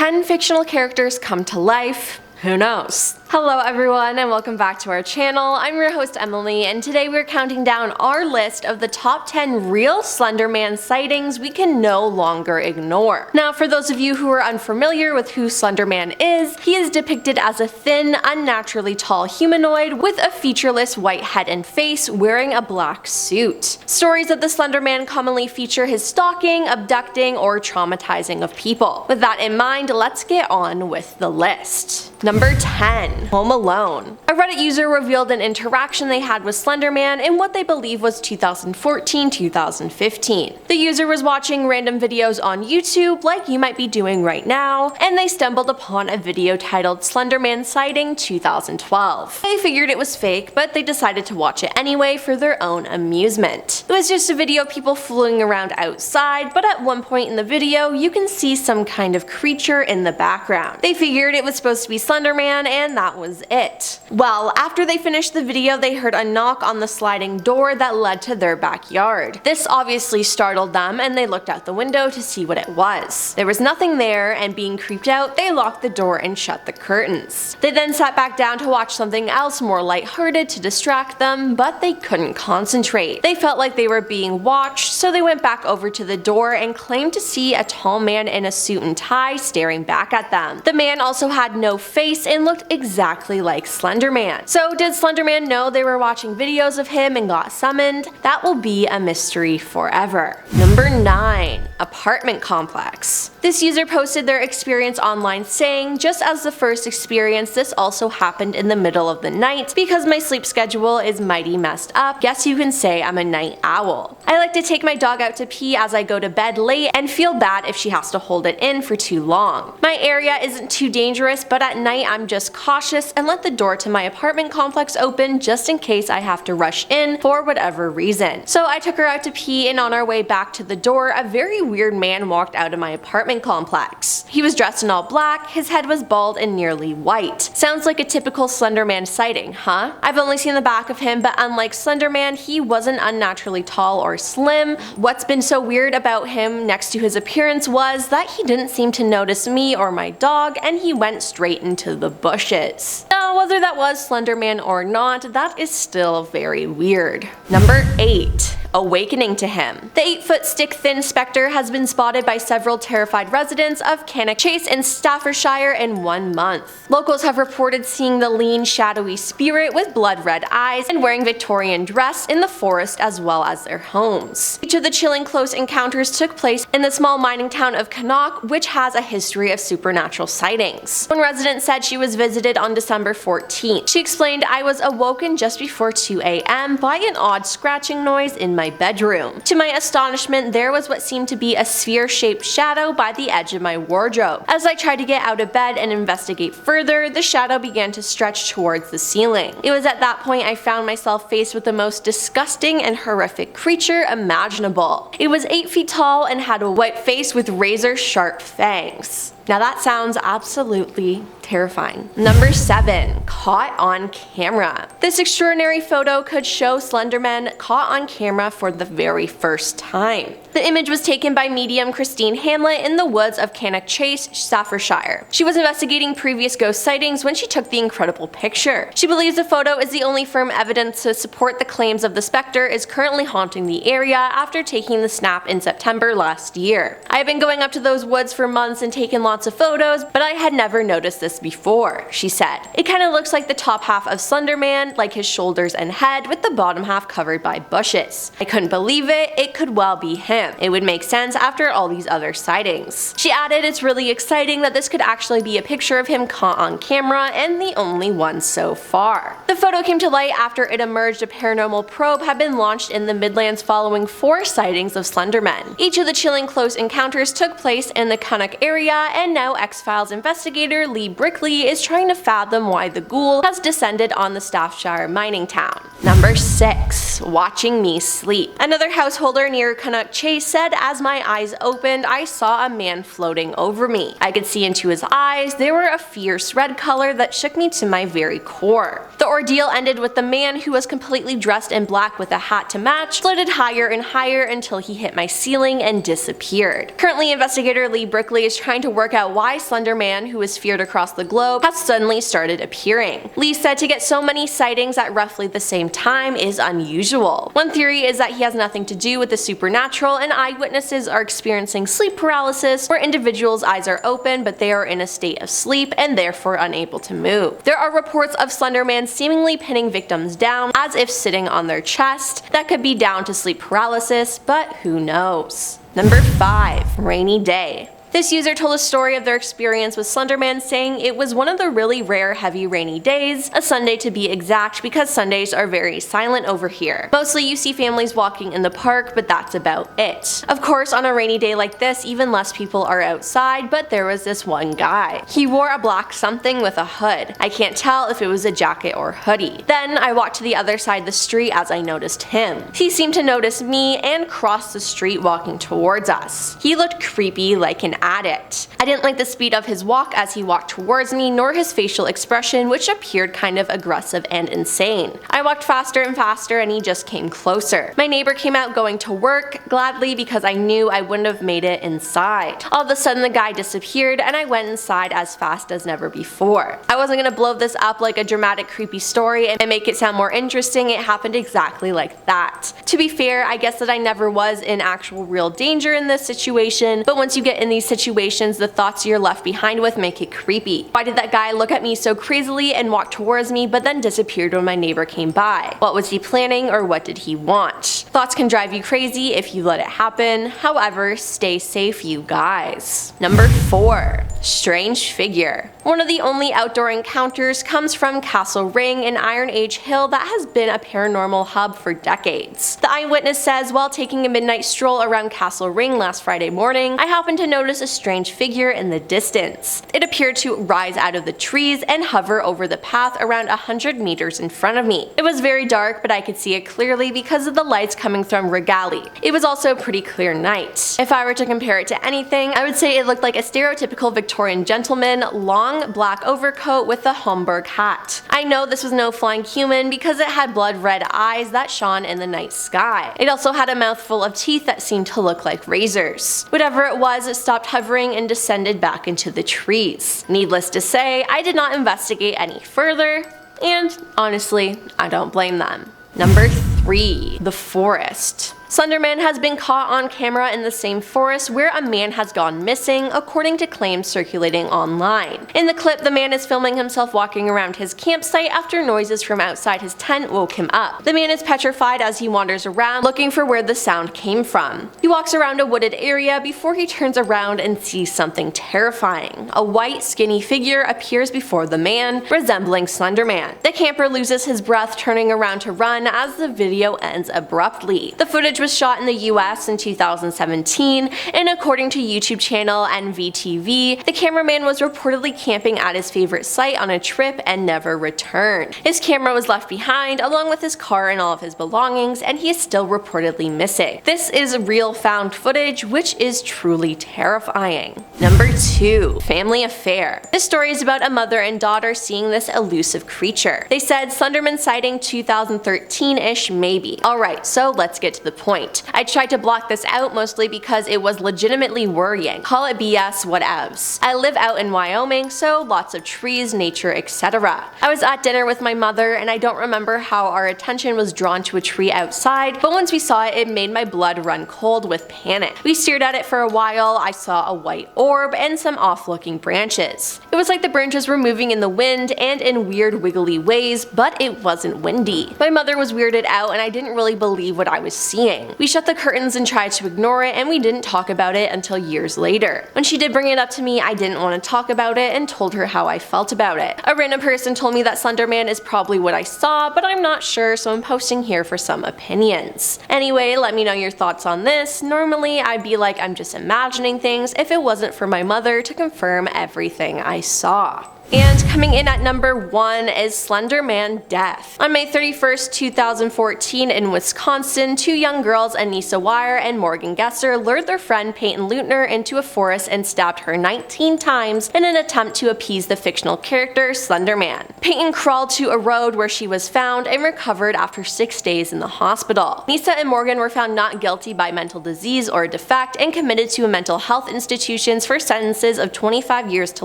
10 fictional characters come to life? Who knows? Hello everyone and welcome back to our channel. I'm your host Emily and today we're counting down our list of the top 10 real Slender Man sightings we can no longer ignore. Now for those of you who are unfamiliar with who Slender Man is, he is depicted as a thin, unnaturally tall humanoid with a featureless white head and face wearing a black suit. Stories of the Slender Man commonly feature his stalking, abducting, or traumatizing of people. With that in mind, let's get on with the list. Number 10. Home Alone. A Reddit user revealed an interaction they had with Slender Man in what they believe was 2014-2015. The user was watching random videos on YouTube like you might be doing right now, and they stumbled upon a video titled Slenderman Sighting 2012. They figured it was fake, but they decided to watch it anyway for their own amusement. It was just a video of people fooling around outside, but at one point in the video you can see some kind of creature in the background. They figured it was supposed to be Slender Man and that was it. Well, after they finished the video they heard a knock on the sliding door that led to their backyard. This obviously startled them and they looked out the window to see what it was. There was nothing there, and being creeped out they locked the door and shut the curtains. They then sat back down to watch something else more lighthearted to distract them, but they couldn't concentrate. They felt like they were being watched, so they went back over to the door and claimed to see a tall man in a suit and tie staring back at them. The man also had no face and looked exactly like Slender Man. So did Slender Man know they were watching videos of him and got summoned? That will be a mystery forever. Number 9. Apartment complex. This user posted their experience online saying, just as the first experience, this also happened in the middle of the night. Because my sleep schedule is mighty messed up, guess you can say I'm a night owl. I like to take my dog out to pee as I go to bed late and feel bad if she has to hold it in for too long. My area isn't too dangerous, but at night I'm just cautious and let the door to my apartment complex open just in case I have to rush in for whatever reason. So I took her out to pee, and on our way back to the door a very weird man walked out of my apartment complex. He was dressed in all black, his head was bald and nearly white. Sounds like a typical Slender Man sighting, huh? I've only seen the back of him, but unlike Slender Man, he wasn't unnaturally tall or slim. What's been so weird about him next to his appearance was that he didn't seem to notice me or my dog, and he went straight into the bushes. Now, whether that was Slender Man or not, that is still very weird. Number 8. Awakening to him. The 8-foot stick-thin specter has been spotted by several terrified residents of Cannock Chase in Staffordshire in 1 month. Locals have reported seeing the lean, shadowy spirit with blood-red eyes and wearing Victorian dress in the forest as well as their homes. Each of the chilling close encounters took place in the small mining town of Cannock, which has a history of supernatural sightings. One resident said she was visited on December 14th. She explained, "I was awoken just before 2 a.m. by an odd scratching noise in my bedroom. To my astonishment, there was what seemed to be a sphere-shaped shadow by the edge of my wardrobe. As I tried to get out of bed and investigate further, the shadow began to stretch towards the ceiling. It was at that point I found myself faced with the most disgusting and horrific creature imaginable. It was 8 feet tall and had a white face with razor-sharp fangs." Now that sounds absolutely terrifying. Number 7. Caught on camera. This extraordinary photo could show Slender Man caught on camera for the very first time. The image was taken by medium Christine Hamlet in the woods of Cannock Chase, Staffordshire. She was investigating previous ghost sightings when she took the incredible picture. She believes the photo is the only firm evidence to support the claims of the specter is currently haunting the area after taking the snap in September last year. "I have been going up to those woods for months and taken lots of photos, but I had never noticed this before," she said. "It kinda looks like the top half of Slender Man, like his shoulders and head, with the bottom half covered by bushes. I couldn't believe it, it could well be him. It would make sense after all these other sightings." She added, "It's really exciting that this could actually be a picture of him caught on camera, and the only one so far." The photo came to light after it emerged a paranormal probe had been launched in the Midlands following 4 sightings of Slender Man. Each of the chilling close encounters took place in the Cannock area, and now X-Files investigator Lee Brickley is trying to fathom why the ghoul has descended on the Staffordshire mining town. Number 6. Watching me sleep. Another householder near Cannock Chase said, "As my eyes opened, I saw a man floating over me. I could see into his eyes. They were a fierce red color that shook me to my very core." The ordeal ended with the man, who was completely dressed in black with a hat to match, floated higher and higher until he hit my ceiling and disappeared. Currently, investigator Lee Brickley is trying to work work out why Slender Man, who is feared across the globe, has suddenly started appearing. Lee said to get so many sightings at roughly the same time is unusual. One theory is that he has nothing to do with the supernatural and eyewitnesses are experiencing sleep paralysis where individuals' eyes are open but they are in a state of sleep and therefore unable to move. There are reports of Slender Man seemingly pinning victims down as if sitting on their chest. That could be down to sleep paralysis, but who knows. Number 5. Rainy Day. This user told a story of their experience with Slender Man, saying it was one of the really rare heavy rainy days, a Sunday to be exact because Sundays are very silent over here. Mostly you see families walking in the park, but that's about it. Of course, on a rainy day like this, even less people are outside, but there was this one guy. He wore a black something with a hood. I can't tell if it was a jacket or hoodie. Then I walked to the other side of the street as I noticed him. He seemed to notice me and crossed the street walking towards us. He looked creepy like an addict. I didn't like the speed of his walk as he walked towards me, nor his facial expression, which appeared kind of aggressive and insane. I walked faster and faster and he just came closer. My neighbor came out going to work, gladly because I knew I wouldn't have made it inside. All of a sudden the guy disappeared and I went inside as fast as never before. I wasn't gonna blow this up like a dramatic creepy story and make it sound more interesting, it happened exactly like that. To be fair, I guess that I never was in actual real danger in this situation, but once you get in these situations, the thoughts you're left behind with make it creepy. Why did that guy look at me so crazily and walk towards me but then disappeared when my neighbor came by? What was he planning or what did he want? Thoughts can drive you crazy if you let it happen, however, stay safe you guys. Number 4. Strange figure. One of the only outdoor encounters comes from Castle Ring in Iron Age Hill that has been a paranormal hub for decades. The eyewitness says, while taking a midnight stroll around Castle Ring last Friday morning, I happened to notice a strange figure in the distance. It appeared to rise out of the trees and hover over the path around 100 meters in front of me. It was very dark, but I could see it clearly because of the lights coming from Regali. It was also a pretty clear night. If I were to compare it to anything, I would say it looked like a stereotypical Victorian gentleman, long black overcoat with a Homburg hat. I know this was no flying human because it had blood red eyes that shone in the night sky. It also had a mouthful of teeth that seemed to look like razors. Whatever it was, it stopped hovering and descended back into the trees. Needless to say, I did not investigate any further, and honestly, I don't blame them. Number 3. The Forest. Slender Man has been caught on camera in the same forest where a man has gone missing, according to claims circulating online. In the clip, the man is filming himself walking around his campsite after noises from outside his tent woke him up. The man is petrified as he wanders around, looking for where the sound came from. He walks around a wooded area before he turns around and sees something terrifying. A white, skinny figure appears before the man, resembling Slender Man. The camper loses his breath, turning around to run as the video ends abruptly. The footage was shot in the US in 2017, and according to YouTube channel NVTV, the cameraman was reportedly camping at his favorite site on a trip and never returned. His camera was left behind along with his car and all of his belongings, and he is still reportedly missing. This is real found footage, which is truly terrifying. Number 2. Family Affair. This story is about a mother and daughter seeing this elusive creature. They said Slenderman sighting 2013-ish maybe. Alright, so let's get to the point. I tried to block this out mostly because it was legitimately worrying. Call it BS, whatevs. I live out in Wyoming, so lots of trees, nature, etc. I was at dinner with my mother and I don't remember how our attention was drawn to a tree outside, but once we saw it, it made my blood run cold with panic. We stared at it for a while, I saw a white orb and some off-looking branches. It was like the branches were moving in the wind and in weird wiggly ways, but it wasn't windy. My mother was weirded out and I didn't really believe what I was seeing. We shut the curtains and tried to ignore it, and we didn't talk about it until years later. When she did bring it up to me, I didn't want to talk about it and told her how I felt about it. A random person told me that Slender Man is probably what I saw, but I'm not sure, so I'm posting here for some opinions. Anyway, let me know your thoughts on this. Normally, I'd be like I'm just imagining things if it wasn't for my mother to confirm everything I saw. And coming in at number 1 is Slender Man death. On May 31st, 2014 in Wisconsin, two young girls, Anissa Wire and Morgan Gesser, lured their friend Peyton Leutner into a forest and stabbed her 19 times in an attempt to appease the fictional character Slender Man. Peyton crawled to a road where she was found and recovered after 6 days in the hospital. Anissa and Morgan were found not guilty by mental disease or defect and committed to mental health institutions for sentences of 25 years to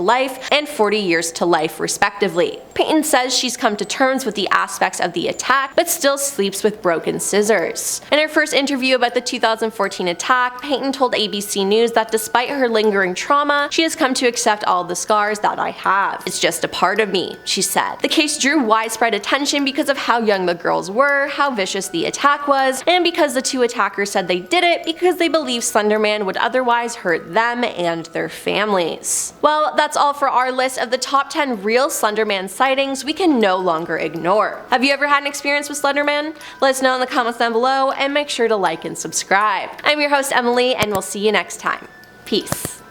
life and 40 years to life respectively. Peyton says she's come to terms with the aspects of the attack but still sleeps with broken scissors. In her first interview about the 2014 attack, Peyton told ABC News that despite her lingering trauma, she has come to accept all the scars that I have. It's just a part of me, she said. The case drew widespread attention because of how young the girls were, how vicious the attack was, and because the two attackers said they did it because they believed Slender Man would otherwise hurt them and their families. Well, that's all for our list of the top 10 real Slender Man sightings we can no longer ignore. Have you ever had an experience with Slender Man? Let us know in the comments down below and make sure to like and subscribe. I'm your host Emily and we'll see you next time. Peace.